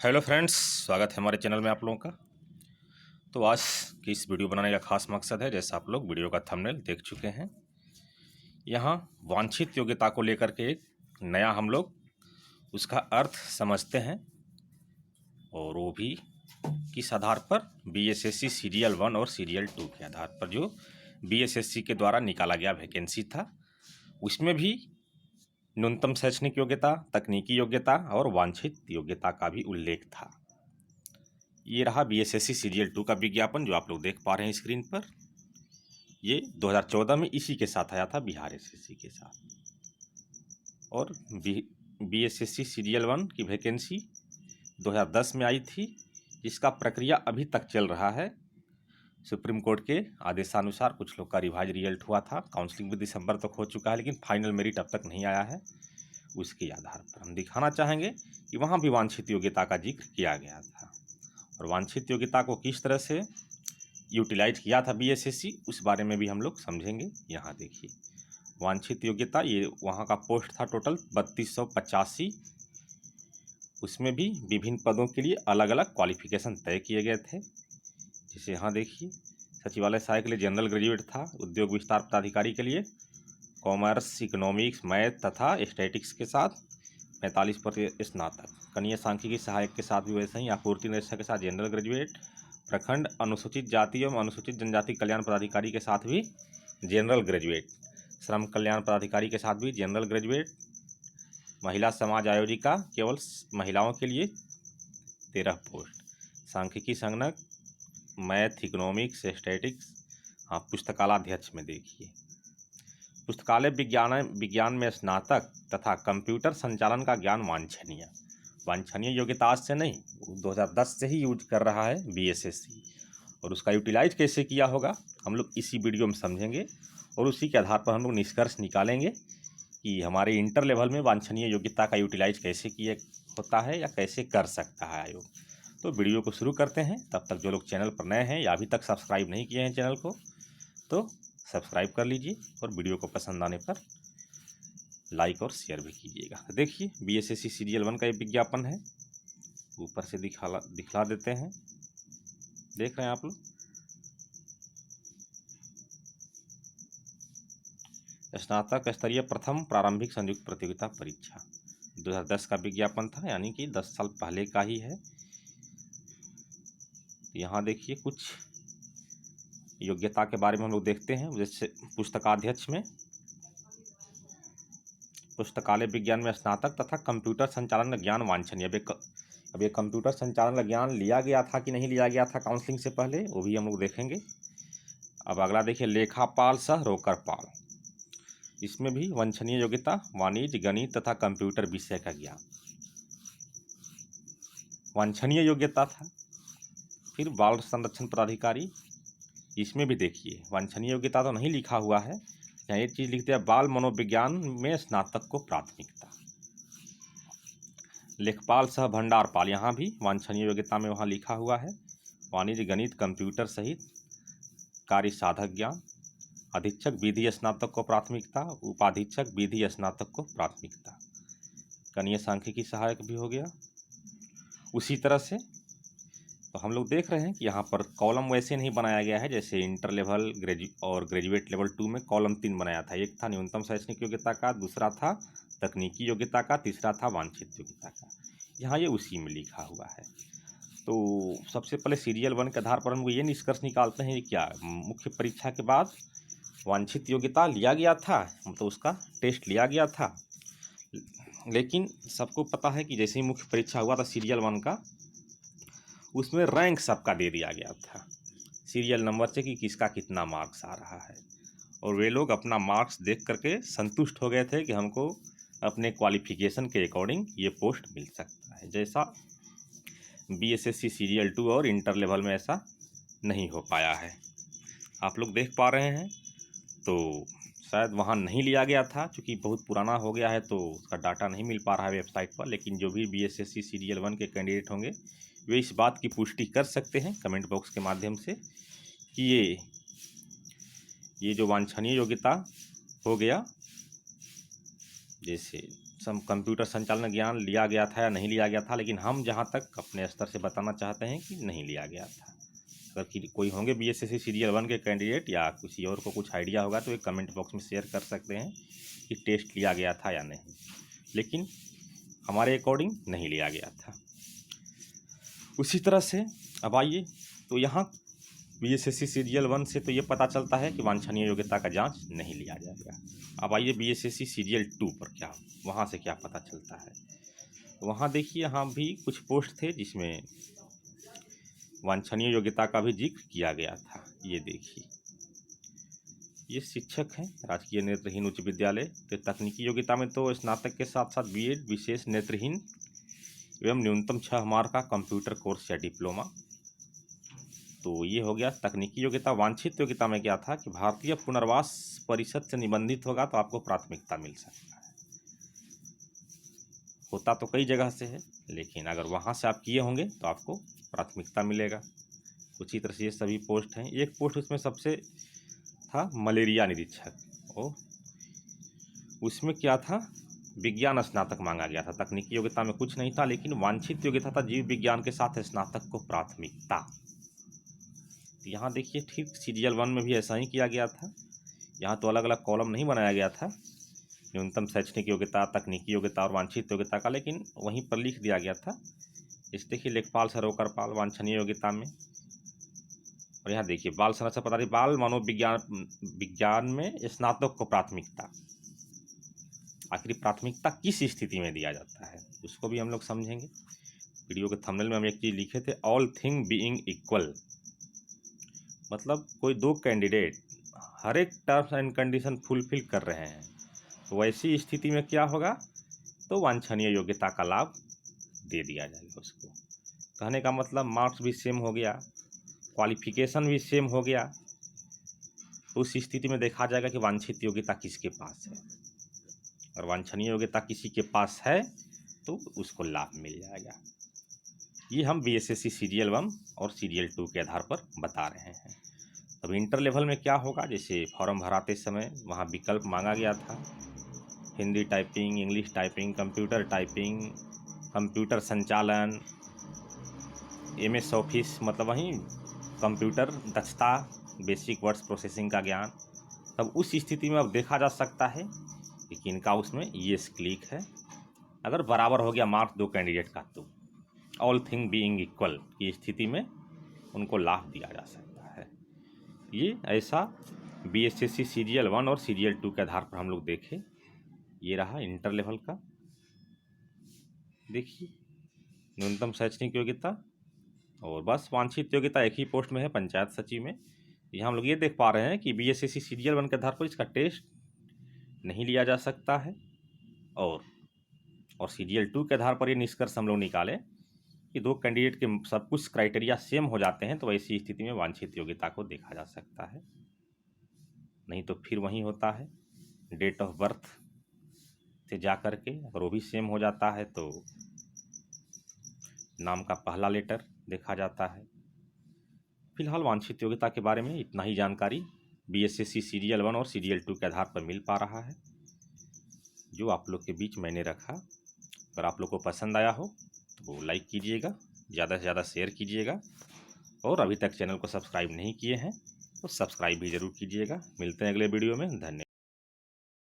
Hello friends, स्वागत है हमारे चैनल में आप लोगों का। तो आज की इस वीडियो बनाने का खास मकसद है, जैसा आप लोग वीडियो का थंबनेल देख चुके हैं, यहाँ वांछित योग्यता को लेकर के एक नया हम लोग उसका अर्थ समझते हैं, और वो भी किस आधार पर, बीएसएससी सीरियल 1 और सीरियल 2 के आधार पर, जो बीएसएससी के द्वारा निकाला गया वैकेंसी था। उसमें भी न्यूनतम शैक्षणिक योग्यता, तकनीकी योग्यता और वांछित योग्यता का भी उल्लेख था। ये रहा बीएसएससी सीरियल 2 का विज्ञापन जो आप लोग देख पा रहे हैं स्क्रीन पर। ये 2014 में इसी के साथ आया था, बिहार एसएससी के साथ। और बीएसएससी सीरियल 1 की वैकेंसी 2010 में आई थी, जिसका प्रक्रिया अभी तक चल रहा है। सुप्रीम कोर्ट के आदेशानुसार कुछ लोग का रिवाइज रिजल्ट हुआ था, काउंसलिंग भी दिसंबर तक हो चुका है, लेकिन फाइनल मेरिट अब तक नहीं आया है। उसके आधार पर हम दिखाना चाहेंगे कि वहाँ भी वांछित योग्यता का जिक्र किया गया था, और वांछित योग्यता को किस तरह से यूटिलाइज किया था बीएसएससी, उस बारे में भी हम लोग समझेंगे। यहाँ देखिए, वांछित योग्यता, ये वहाँ का पोस्ट था टोटल 3285। उसमें भी विभिन्न पदों के लिए अलग अलग क्वालिफिकेशन तय किए गए थे। जैसे यहाँ देखिए, सचिवालय सहायक के लिए जनरल ग्रेजुएट था, उद्योग विस्तार पदाधिकारी के लिए कॉमर्स, इकोनॉमिक्स, मैथ तथा स्टैटिक्स के साथ 45% स्नातक, कनीय सांख्यिकी सहायक के साथ भी वैसे ही, आपूर्ति निरीक्षक के साथ जनरल ग्रेजुएट, प्रखंड अनुसूचित जाति एवं अनुसूचित जनजाति कल्याण पदाधिकारी के साथ भी जनरल ग्रेजुएट, श्रम कल्याण पदाधिकारी के साथ भी जनरल ग्रेजुएट, महिला समाज आयोजिका केवल महिलाओं के लिए 13 पोस्ट, सांख्यिकी संगणक, मैथ, इकोनॉमिक्स, स्टैटिक्स। हाँ, पुस्तकालयाध्यक्ष में देखिए, पुस्तकालय विज्ञान में स्नातक तथा कंप्यूटर संचालन का ज्ञान वांछनीय योग्यता से नहीं, 2010 से ही यूज कर रहा है बीएसएससी, और उसका यूटिलाइज कैसे किया होगा हम लोग इसी वीडियो में समझेंगे, और उसी के आधार पर हम लोग निष्कर्ष निकालेंगे कि हमारे इंटर लेवल में वांछनीय योग्यता का यूटिलाइज कैसे किया होता है या कैसे कर सकता है आयोग। तो वीडियो को शुरू करते हैं। तब तक जो लोग चैनल पर नए हैं या अभी तक सब्सक्राइब नहीं किए हैं चैनल को, तो सब्सक्राइब कर लीजिए, और वीडियो को पसंद आने पर लाइक और शेयर भी कीजिएगा। तो देखिए, बीएसएससी सीरियल 1 का ये विज्ञापन है, ऊपर से दिखला देते हैं, देख रहे हैं आप लोग। स्नातक स्तरीय प्रथम प्रारंभिक संयुक्त प्रतियोगिता परीक्षा 2010 का विज्ञापन था, यानी कि 10 साल पहले का ही है। यहाँ देखिए, कुछ योग्यता के बारे में हम लोग देखते हैं। जैसे पुस्तकाध्यक्ष में पुस्तकालय विज्ञान में स्नातक तथा कंप्यूटर संचालन का ज्ञान वांछनीय। अब ये कंप्यूटर संचालन का ज्ञान लिया गया था कि नहीं लिया गया था काउंसलिंग से पहले, वो भी हम लोग देखेंगे। अब अगला देखिए, लेखापाल सह रोकरपाल, इसमें भी वांछनीय योग्यता वाणिज्य, गणित तथा कंप्यूटर विषय का ज्ञान वांछनीय योग्यता था। फिर बाल संरक्षण पदाधिकारी, इसमें भी देखिए वांछनीय योग्यता तो नहीं लिखा हुआ है, यहाँ एक चीज़ लिखते हैं, बाल मनोविज्ञान में स्नातक को प्राथमिकता। लेखपाल सह भंडारपाल, यहाँ भी वांछनीय योग्यता में वहाँ लिखा हुआ है वाणिज्य, गणित, कंप्यूटर सहित कार्य साधक ज्ञान। अधीक्षक विधि स्नातक को प्राथमिकता, उपाधीक्षक विधि स्नातक को प्राथमिकता। कनीय सांख्यिकी सहायक भी हो गया। उसी तरह से तो हम लोग देख रहे हैं कि यहाँ पर कॉलम वैसे नहीं बनाया गया है जैसे इंटर लेवल और ग्रेजुएट लेवल 2 में कॉलम 3 बनाया था। एक था न्यूनतम शैक्षणिक योग्यता का, दूसरा था तकनीकी योग्यता का, तीसरा था वांछित योग्यता का। यहाँ ये उसी में लिखा हुआ है। तो सबसे पहले सीरियल 1 के आधार पर हम ये निष्कर्ष निकालते हैं, क्या मुख्य परीक्षा के बाद वांछित योग्यता लिया गया था, मतलब उसका टेस्ट लिया गया था। लेकिन सबको पता है कि जैसे ही मुख्य परीक्षा हुआ था सीरियल 1 का, उसमें रैंक सबका दे दिया गया था सीरियल नंबर से कि किसका कितना मार्क्स आ रहा है, और वे लोग अपना मार्क्स देख करके संतुष्ट हो गए थे कि हमको अपने क्वालिफिकेशन के अकॉर्डिंग ये पोस्ट मिल सकता है। जैसा बीएसएससी सीरियल 2 और इंटर लेवल में ऐसा नहीं हो पाया है, आप लोग देख पा रहे हैं। तो शायद वहाँ नहीं लिया गया था, क्योंकि बहुत पुराना हो गया है तो उसका डाटा नहीं मिल पा रहा है वेबसाइट पर। लेकिन जो भी बीएसएससी सीरियल 1 के कैंडिडेट होंगे, वे इस बात की पुष्टि कर सकते हैं कमेंट बॉक्स के माध्यम से कि ये जो वांछनीय योग्यता हो गया, जैसे कंप्यूटर संचालन ज्ञान लिया गया था या नहीं लिया गया था, लेकिन हम जहाँ तक अपने स्तर से बताना चाहते हैं कि नहीं लिया गया था। अगर कोई होंगे बीएसएससी सीरियल 1 के कैंडिडेट या किसी और को कुछ आइडिया होगा तो एक कमेंट बॉक्स में शेयर कर सकते हैं कि टेस्ट लिया गया था या नहीं, लेकिन हमारे अकॉर्डिंग नहीं लिया गया था। उसी तरह से अब आइए, तो यहाँ बीएसएससी सीरियल 1 से तो ये पता चलता है कि वांछनीय योग्यता का जांच नहीं लिया जाएगा। अब आइए बीएसएससी सीरियल 2 पर क्या, वहाँ से क्या पता चलता है। वहाँ देखिए, यहाँ भी कुछ पोस्ट थे जिसमें वांछनीय योग्यता का भी जिक्र किया गया था। ये देखिए, ये शिक्षक हैं राजकीय नेत्रहीन उच्च विद्यालय। तो तकनीकी योग्यता में तो स्नातक के साथ साथ बीएड विशेष नेत्रहीन एवं न्यूनतम 6 माह का कंप्यूटर कोर्स या डिप्लोमा। तो ये हो गया तकनीकी योग्यता। वांछित योग्यता में क्या था कि भारतीय पुनर्वास परिषद से निबंधित होगा तो आपको प्राथमिकता मिल सकता है। होता तो कई जगह से है, लेकिन अगर वहाँ से आप किए होंगे तो आपको प्राथमिकता मिलेगा। उसी तरह से ये सभी पोस्ट हैं। एक पोस्ट उसमें सबसे था मलेरिया निरीक्षक, और उसमें क्या था, विज्ञान स्नातक मांगा गया था। तकनीकी योग्यता में कुछ नहीं था, लेकिन वांछित योग्यता था जीव विज्ञान के साथ स्नातक को प्राथमिकता। यहाँ देखिए, ठीक सीरियल 1 में भी ऐसा ही किया गया था। यहाँ तो अलग अलग कॉलम नहीं बनाया गया था, न्यूनतम शैक्षणिक योग्यता, तकनीकी योग्यता और वांछित योग्यता का, लेकिन वहीं पर लिख दिया गया था। इस देखिए, लेखपाल सरोकर पाल वांछनीय योग्यता में, और यहाँ देखिए बाल संरक्षण पदाधिकारी बाल मनोविज्ञान में स्नातक को प्राथमिकता। आखिर प्राथमिकता किस स्थिति में दिया जाता है उसको भी हम लोग समझेंगे। वीडियो के थंबनेल में हम एक चीज़ लिखे थे, ऑल थिंग बीइंग इक्वल, मतलब कोई दो कैंडिडेट हर एक टर्म्स एंड कंडीशन फुलफिल कर रहे हैं, तो वैसी स्थिति में क्या होगा, तो वांछनीय योग्यता का लाभ दे दिया जाएगा उसको। कहने का मतलब मार्क्स भी सेम हो गया, क्वालिफिकेशन भी सेम हो गया, तो उस स्थिति में देखा जाएगा कि वांछित योग्यता किसके पास है, और वांछनीय योग्यता किसी के पास है तो उसको लाभ मिल जाएगा। ये हम बीएसएससी सीरियल 1 और सीरियल 2 के आधार पर बता रहे हैं। अब इंटर लेवल में क्या होगा, जैसे फॉर्म भराते समय वहाँ विकल्प मांगा गया था, Hindi typing, English typing, computer typing, computer संचालन, एमएस ऑफिस, मतलब वहीं कंप्यूटर दक्षता, बेसिक वर्ड्स प्रोसेसिंग का ज्ञान। तब उस स्थिति में अब देखा जा सकता है कि किनका उसमें येस क्लिक है। अगर बराबर हो गया मार्क्स दो कैंडिडेट का, तो ऑल थिंग बीइंग इक्वल की स्थिति में उनको लाभ दिया जा सकता है। ये ऐसा बीएसएससी सीरियल 1 और सीरियल 2 के आधार पर हम लोग देखें। ये रहा इंटर लेवल का। देखिए, न्यूनतम शैक्षणिक योग्यता और बस वांछित योग्यता एक ही पोस्ट में है, पंचायत सचिव में। यहाँ हम लोग ये देख पा रहे हैं कि बीएसएससी सीरियल 1 के आधार पर इसका टेस्ट नहीं लिया जा सकता है, और सीरियल 2 के आधार पर ये निष्कर्ष हम लोग निकाले कि दो कैंडिडेट के सब कुछ क्राइटेरिया सेम हो जाते हैं, तो ऐसी स्थिति में वांछित योग्यता को देखा जा सकता है। नहीं तो फिर वही होता है, डेट ऑफ बर्थ से जा कर के अगर वो भी सेम हो जाता है तो नाम का पहला लेटर देखा जाता है। फिलहाल वांछित योग्यता के बारे में इतना ही जानकारी बीएसएससी सीरियल 1 और सीरियल 2 के आधार पर मिल पा रहा है, जो आप लोग के बीच मैंने रखा। अगर आप लोग को पसंद आया हो तो लाइक कीजिएगा, ज़्यादा से ज़्यादा शेयर कीजिएगा, और अभी तक चैनल को सब्सक्राइब नहीं किए हैं तो सब्सक्राइब भी ज़रूर कीजिएगा। मिलते हैं अगले वीडियो में। धन्यवाद।